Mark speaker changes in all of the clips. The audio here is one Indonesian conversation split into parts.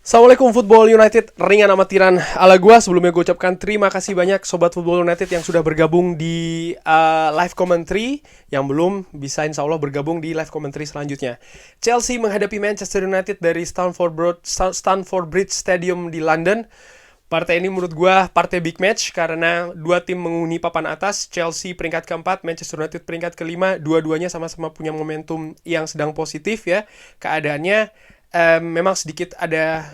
Speaker 1: Assalamualaikum Football United, ringan amatiran ala gua. Sebelumnya gue ucapkan terima kasih banyak Sobat Football United yang sudah bergabung di live commentary. Yang belum bisa insya Allah bergabung di live commentary selanjutnya. Chelsea menghadapi Manchester United dari Stamford Bridge Stadium di London. Partai ini menurut gua partai big match karena dua tim menghuni papan atas. Chelsea peringkat keempat, Manchester United peringkat kelima. Dua-duanya sama-sama punya momentum yang sedang positif ya. Keadaannya memang sedikit ada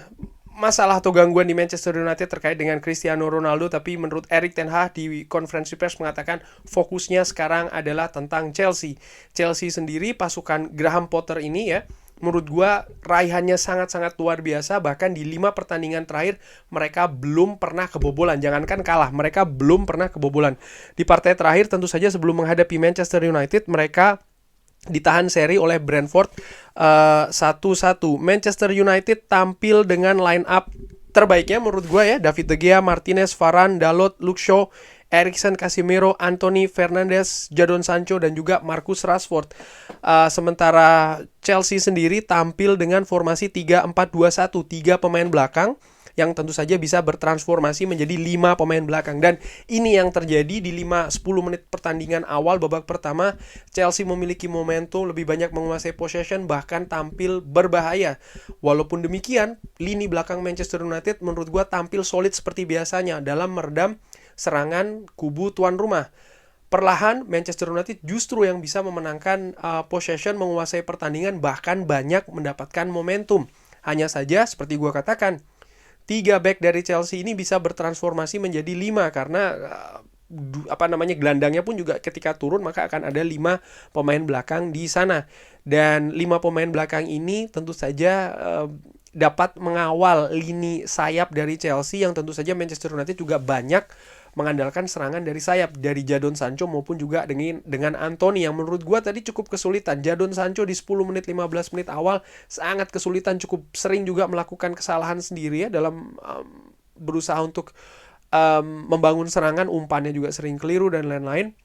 Speaker 1: masalah atau gangguan di Manchester United terkait dengan Cristiano Ronaldo, tapi menurut Erik ten Hag di konferensi pers mengatakan fokusnya sekarang adalah tentang Chelsea. Chelsea sendiri pasukan Graham Potter ini ya, menurut gua raihannya sangat-sangat luar biasa. Bahkan di 5 pertandingan terakhir mereka belum pernah kebobolan. Jangankan kalah, mereka belum pernah kebobolan. Di partai terakhir tentu saja sebelum menghadapi Manchester United, mereka ditahan seri oleh Brentford 1-1. Manchester United tampil dengan line up terbaiknya menurut gue ya. David De Gea, Martinez, Varane, Dalot, Luke Shaw, Eriksen, Casemiro, Anthony, Fernandes, Jadon Sancho, dan juga Marcus Rashford. Sementara Chelsea sendiri tampil dengan formasi 3-4-2-1, 3 pemain belakang yang tentu saja bisa bertransformasi menjadi 5 pemain belakang. Dan ini yang terjadi di 5-10 menit pertandingan awal babak pertama. Chelsea memiliki momentum, lebih banyak menguasai possession, bahkan tampil berbahaya. Walaupun demikian, lini belakang Manchester United menurut gue tampil solid seperti biasanya dalam meredam serangan kubu tuan rumah. Perlahan Manchester United justru yang bisa memenangkan possession, menguasai pertandingan, bahkan banyak mendapatkan momentum. Hanya saja seperti gue katakan, 3 back dari Chelsea ini bisa bertransformasi menjadi 5 karena gelandangnya pun juga ketika turun maka akan ada 5 pemain belakang di sana. Dan 5 pemain belakang ini tentu saja dapat mengawal lini sayap dari Chelsea yang tentu saja Manchester United juga banyak mengandalkan serangan dari sayap, dari Jadon Sancho maupun juga dengan Anthony yang menurut gue tadi cukup kesulitan. Jadon Sancho di 10 menit 15 menit awal sangat kesulitan, cukup sering juga melakukan kesalahan sendiri ya dalam berusaha untuk membangun serangan, umpannya juga sering keliru dan lain-lain.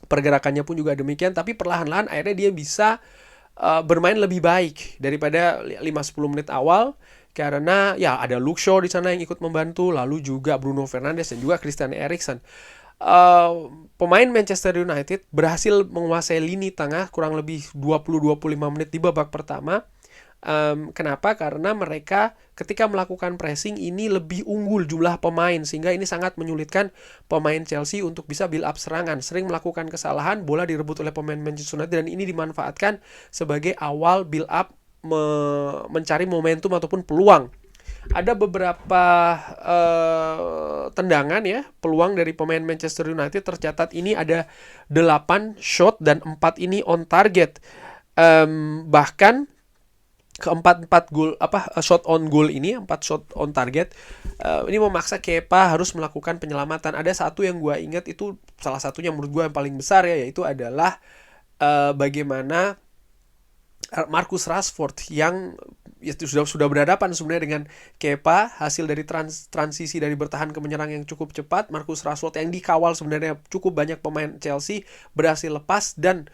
Speaker 1: Pergerakannya pun juga demikian, tapi perlahan-lahan akhirnya dia bisa bermain lebih baik daripada 5-10 menit awal. Karena ya ada Luke Shaw di sana yang ikut membantu, lalu juga Bruno Fernandes dan juga Christian Eriksen. Pemain Manchester United berhasil menguasai lini tengah kurang lebih 20-25 menit di babak pertama. Kenapa? Karena mereka ketika melakukan pressing ini lebih unggul jumlah pemain, sehingga ini sangat menyulitkan pemain Chelsea untuk bisa build up serangan. Sering melakukan kesalahan, bola direbut oleh pemain Manchester United dan ini dimanfaatkan sebagai awal build up mencari momentum ataupun peluang. Ada beberapa tendangan ya, peluang dari pemain Manchester United tercatat ini ada 8 shot dan 4 ini on target. Bahkan keempat gol shot on goal ini, 4 shot on target, ini memaksa Kepa harus melakukan penyelamatan. Ada satu yang gue ingat, itu salah satunya menurut gue yang paling besar ya, yaitu adalah bagaimana Marcus Rashford yang ya, sudah berhadapan sebenarnya dengan Kepa, hasil dari transisi dari bertahan ke menyerang yang cukup cepat. Marcus Rashford yang dikawal sebenarnya cukup banyak pemain Chelsea berhasil lepas dan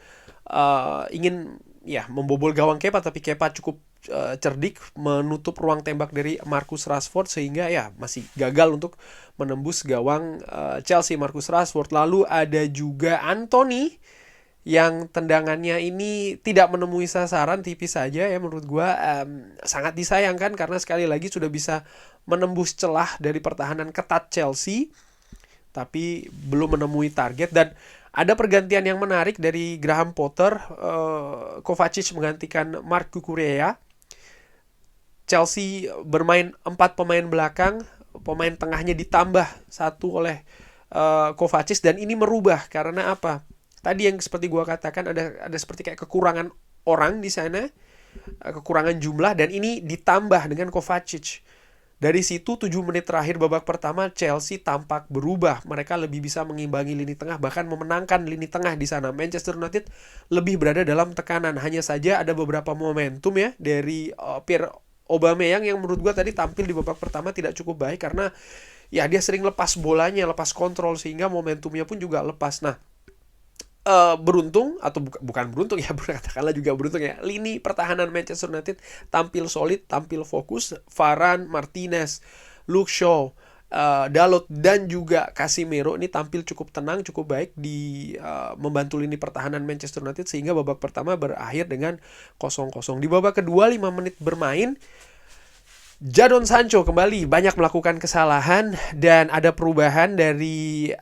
Speaker 1: ingin ya membobol gawang Kepa, tapi Kepa cukup cerdik menutup ruang tembak dari Marcus Rashford sehingga ya masih gagal untuk menembus gawang Chelsea, Marcus Rashford. Lalu ada juga Anthony yang tendangannya ini tidak menemui sasaran, tipis saja ya menurut gue. Sangat disayangkan karena sekali lagi sudah bisa menembus celah dari pertahanan ketat Chelsea tapi belum menemui target. Dan ada pergantian yang menarik dari Graham Potter, Kovacic menggantikan Marc Cucurella. Chelsea bermain 4 pemain belakang, pemain tengahnya ditambah 1 oleh Kovacic, dan ini merubah karena apa? Tadi yang seperti gue katakan ada seperti kayak kekurangan orang di sana, kekurangan jumlah, dan ini ditambah dengan Kovacic. Dari situ 7 menit terakhir babak pertama Chelsea tampak berubah. Mereka lebih bisa mengimbangi lini tengah, bahkan memenangkan lini tengah di sana. Manchester United lebih berada dalam tekanan. Hanya saja ada beberapa momentum ya dari Pierre Aubameyang yang menurut gue tadi tampil di babak pertama tidak cukup baik karena ya dia sering lepas bolanya, lepas kontrol sehingga momentumnya pun juga lepas. Nah, beruntung atau bukan beruntung ya, katakanlah juga beruntung ya. Lini pertahanan Manchester United tampil solid, tampil fokus. Varane, Martinez, Luke Shaw, Dalot dan juga Casemiro ini tampil cukup tenang, cukup baik di membantu lini pertahanan Manchester United sehingga babak pertama berakhir dengan 0-0. Di babak kedua 5 menit bermain, Jadon Sancho kembali banyak melakukan kesalahan dan ada perubahan dari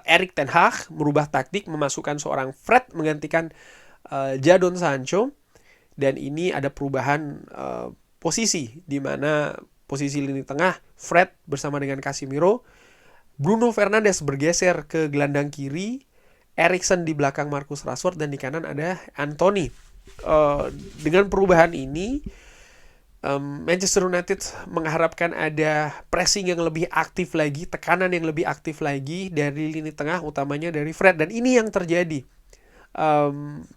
Speaker 1: Erik ten Hag merubah taktik, memasukkan seorang Fred menggantikan Jadon Sancho, dan ini ada perubahan posisi di mana posisi lini tengah Fred bersama dengan Casemiro, Bruno Fernandes bergeser ke gelandang kiri, Eriksen di belakang Marcus Rashford, dan di kanan ada Anthony. Dengan perubahan ini Manchester United mengharapkan ada pressing yang lebih aktif lagi, tekanan yang lebih aktif lagi dari lini tengah, utamanya dari Fred, dan ini yang terjadi.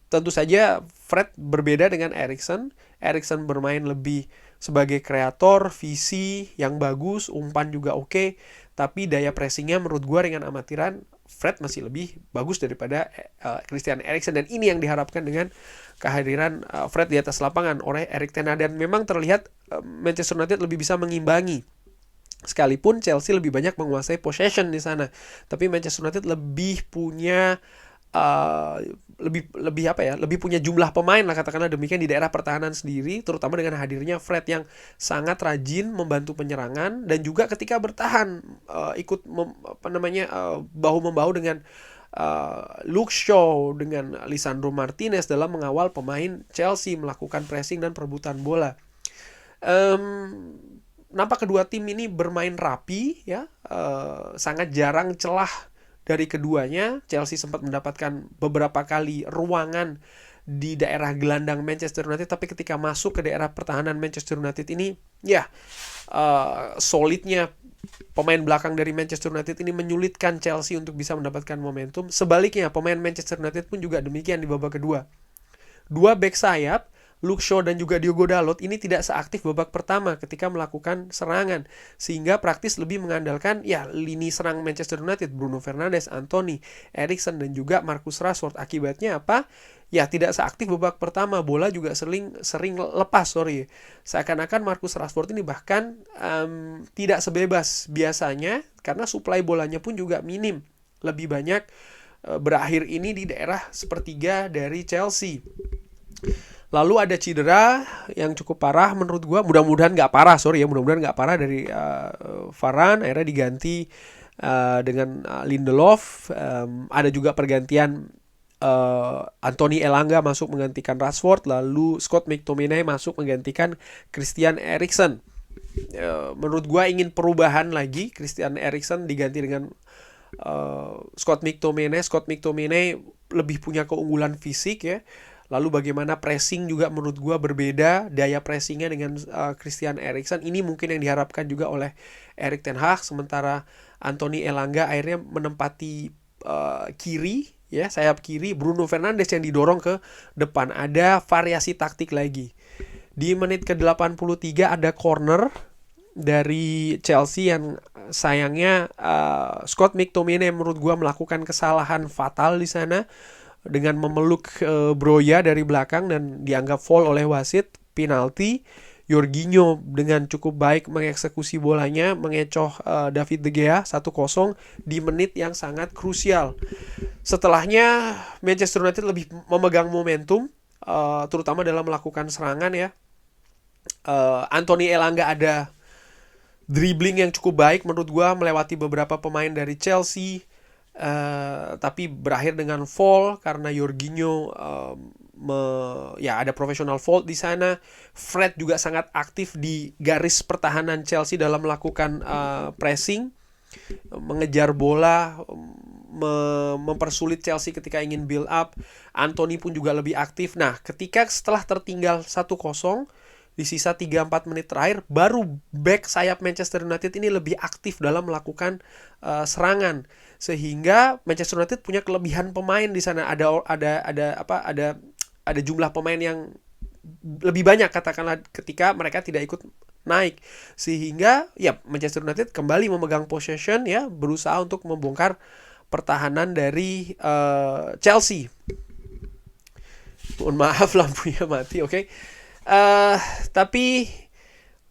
Speaker 1: Tentu saja Fred berbeda dengan Eriksen. Eriksen bermain lebih sebagai kreator, visi yang bagus, umpan juga oke, tapi daya pressingnya menurut gue ringan amatiran. Fred masih lebih bagus daripada Christian Eriksen, dan ini yang diharapkan dengan kehadiran Fred di atas lapangan oleh Erik ten Hag. Dan memang terlihat Manchester United lebih bisa mengimbangi, sekalipun Chelsea lebih banyak menguasai possession di sana, tapi Manchester United lebih punya lebih punya jumlah pemain lah, katakanlah demikian, di daerah pertahanan sendiri, terutama dengan hadirnya Fred yang sangat rajin membantu penyerangan dan juga ketika bertahan ikut bahu-membahu dengan Luke Shaw dengan Lisandro Martinez dalam mengawal pemain Chelsea melakukan pressing dan perebutan bola. Nampak kedua tim ini bermain rapi ya, sangat jarang celah dari keduanya. Chelsea sempat mendapatkan beberapa kali ruangan di daerah gelandang Manchester United, tapi ketika masuk ke daerah pertahanan Manchester United ini, ya solidnya pemain belakang dari Manchester United ini menyulitkan Chelsea untuk bisa mendapatkan momentum. Sebaliknya, pemain Manchester United pun juga demikian di babak kedua. Dua bek sayap, Luke Shaw dan juga Diogo Dalot ini tidak seaktif babak pertama ketika melakukan serangan, sehingga praktis lebih mengandalkan ya lini serang Manchester United, Bruno Fernandes, Anthony, Eriksen dan juga Marcus Rashford. Akibatnya apa? Ya tidak seaktif babak pertama, bola juga sering lepas, seakan-akan Marcus Rashford ini bahkan tidak sebebas biasanya karena suplai bolanya pun juga minim, lebih banyak berakhir ini di daerah sepertiga dari Chelsea. Lalu ada cedera yang cukup parah menurut gue, mudah-mudahan nggak parah dari Varane, akhirnya diganti dengan Lindelof. Ada juga pergantian Anthony Elanga masuk menggantikan Rashford, lalu Scott McTominay masuk menggantikan Christian Eriksen. Menurut gue ingin perubahan lagi, Christian Eriksen diganti dengan Scott McTominay. Scott McTominay lebih punya keunggulan fisik ya. Lalu bagaimana pressing juga menurut gue berbeda, daya pressingnya dengan Christian Eriksen. Ini mungkin yang diharapkan juga oleh Erik ten Hag. Sementara Anthony Elanga akhirnya menempati kiri, ya sayap kiri. Bruno Fernandes yang didorong ke depan. Ada variasi taktik lagi. Di menit ke-83 ada corner dari Chelsea yang sayangnya Scott McTominay menurut gue melakukan kesalahan fatal di sana dengan memeluk Broja dari belakang dan dianggap foul oleh wasit, penalti. Jorginho dengan cukup baik mengeksekusi bolanya, mengecoh David De Gea 1-0 di menit yang sangat krusial. Setelahnya Manchester United lebih memegang momentum, terutama dalam melakukan serangan ya. Anthony Elanga ada dribbling yang cukup baik menurut gua, melewati beberapa pemain dari Chelsea. Tapi berakhir dengan foul karena Jorginho ada professional fault di sana. Fred juga sangat aktif di garis pertahanan Chelsea dalam melakukan pressing, mengejar bola, mempersulit Chelsea ketika ingin build up. Anthony pun juga lebih aktif. Nah, ketika setelah tertinggal 1-0 di sisa 3-4 menit terakhir, baru back sayap Manchester United ini lebih aktif dalam melakukan serangan, sehingga Manchester United punya kelebihan pemain di sana. Ada jumlah pemain yang lebih banyak katakanlah ketika mereka tidak ikut naik, sehingga ya Manchester United kembali memegang possession ya, berusaha untuk membongkar pertahanan dari Chelsea. Mohon maaf lampunya mati, oke. Tapi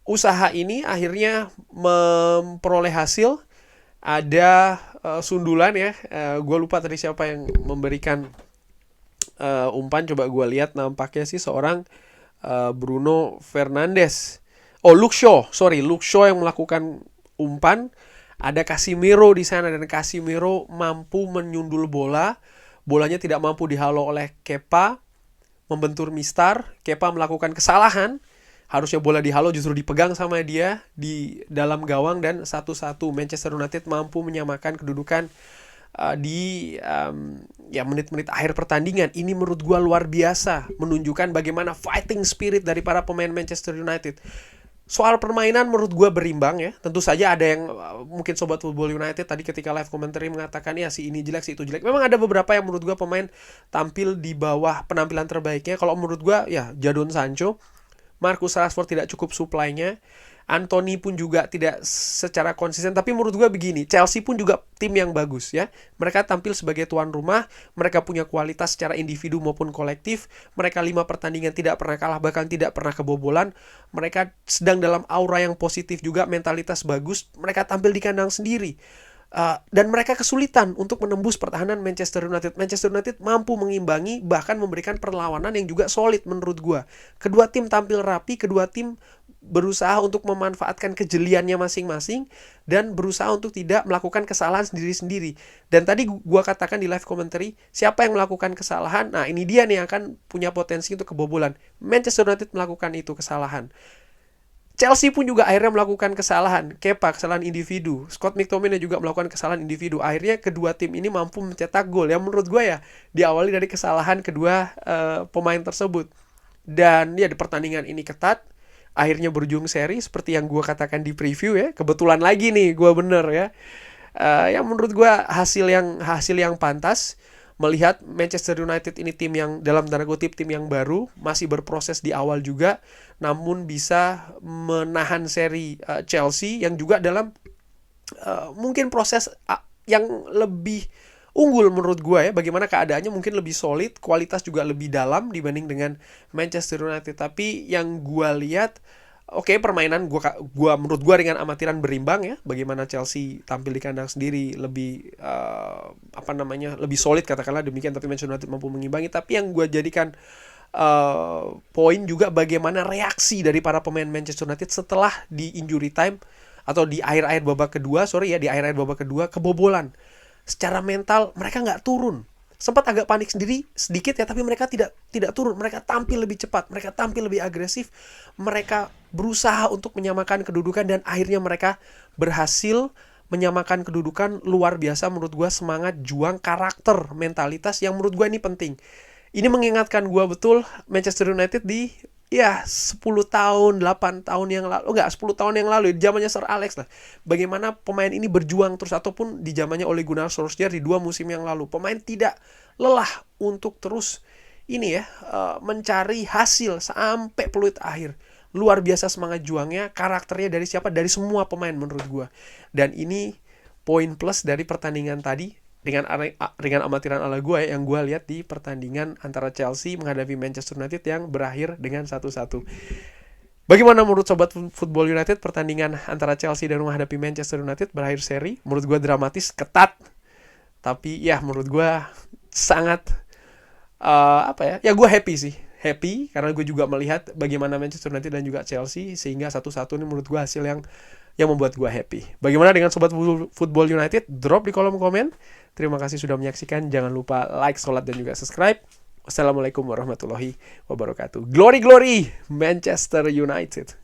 Speaker 1: usaha ini akhirnya memperoleh hasil. Ada sundulan ya. Gue lupa tadi siapa yang memberikan umpan. Coba gue lihat, nampaknya sih seorang Bruno Fernandes. Oh, Luke Shaw yang melakukan umpan. Ada Casemiro di sana, dan Casemiro mampu menyundul bola. Bolanya tidak mampu dihalau oleh Kepa, membentur Mistar. Kepa melakukan kesalahan. Harusnya bola dihalau, justru dipegang sama dia di dalam gawang, dan 1-1 Manchester United mampu menyamakan kedudukan di menit-menit akhir pertandingan. Ini menurut gue luar biasa, menunjukkan bagaimana fighting spirit dari para pemain Manchester United. Soal permainan menurut gue berimbang ya. Tentu saja ada yang mungkin Sobat Football United tadi ketika live commentary mengatakan ya si ini jelek, si itu jelek. Memang ada beberapa yang menurut gue pemain tampil di bawah penampilan terbaiknya. Kalau menurut gue ya Jadon Sancho, Marcus Rashford tidak cukup supply-nya, Anthony pun juga tidak secara konsisten. Tapi menurut gue begini, Chelsea pun juga tim yang bagus ya. Mereka tampil sebagai tuan rumah, mereka punya kualitas secara individu maupun kolektif. Mereka 5 pertandingan tidak pernah kalah, bahkan tidak pernah kebobolan. Mereka sedang dalam aura yang positif juga, mentalitas bagus. Mereka tampil di kandang sendiri. Dan mereka kesulitan untuk menembus pertahanan Manchester United. Manchester United mampu mengimbangi, bahkan memberikan perlawanan yang juga solid menurut gue. Kedua tim tampil rapi, kedua tim berusaha untuk memanfaatkan kejeliannya masing-masing dan berusaha untuk tidak melakukan kesalahan sendiri-sendiri. Dan tadi gue katakan di live commentary, siapa yang melakukan kesalahan? Nah, ini dia nih yang akan punya potensi untuk kebobolan. Manchester United melakukan itu kesalahan. Chelsea pun juga akhirnya melakukan kesalahan. Kepa, kesalahan individu. Scott McTominay juga melakukan kesalahan individu. Akhirnya kedua tim ini mampu mencetak gol. Yang menurut gue ya diawali dari kesalahan kedua pemain tersebut. Dan ya di pertandingan ini ketat. Akhirnya berujung seri seperti yang gue katakan di preview ya. Kebetulan lagi nih gue bener ya. Yang menurut gue hasil yang pantas. Melihat Manchester United ini tim yang dalam tanda kutip tim yang baru, masih berproses di awal juga, namun bisa menahan seri Chelsea yang juga dalam mungkin proses yang lebih unggul menurut gue ya. Bagaimana keadaannya mungkin lebih solid, kualitas juga lebih dalam dibanding dengan Manchester United. Tapi yang gue lihat, oke, permainan gua menurut gua dengan amatiran berimbang ya. Bagaimana Chelsea tampil di kandang sendiri lebih lebih solid katakanlah demikian, tapi Manchester United mampu mengimbangi. Tapi yang gua jadikan poin juga bagaimana reaksi dari para pemain Manchester United setelah di injury time atau di akhir-akhir babak kedua kebobolan. Secara mental mereka nggak turun. Sempat agak panik sendiri sedikit ya, tapi mereka tidak turun. Mereka tampil lebih cepat, mereka tampil lebih agresif, mereka berusaha untuk menyamakan kedudukan, dan akhirnya mereka berhasil menyamakan kedudukan. Luar biasa menurut gue, semangat, juang, karakter, mentalitas yang menurut gue ini penting. Ini mengingatkan gue betul Manchester United di 10 tahun, 8 tahun yang lalu, 10 tahun yang lalu, di zamannya Sir Alex lah. Bagaimana pemain ini berjuang terus, ataupun di zamannya Ole Gunnar Solskjaer di 2 musim yang lalu. Pemain tidak lelah untuk terus mencari hasil sampai peluit akhir. Luar biasa semangat juangnya, karakternya dari siapa? Dari semua pemain menurut gue. Dan ini poin plus dari pertandingan tadi. Dengan amatiran ala gue yang gue lihat di pertandingan antara Chelsea menghadapi Manchester United yang berakhir dengan 1-1. Bagaimana menurut Sobat Football United pertandingan antara Chelsea dan menghadapi Manchester United berakhir seri? Menurut gue dramatis, ketat, tapi ya menurut gue sangat gue happy karena gue juga melihat bagaimana Manchester United dan juga Chelsea, sehingga 1-1 ini menurut gue hasil yang membuat gue happy. Bagaimana dengan Sobat Football United? Drop di kolom komen. Terima kasih sudah menyaksikan. Jangan lupa like, sholat, dan juga subscribe. Wassalamualaikum warahmatullahi wabarakatuh. Glory, glory, Manchester United.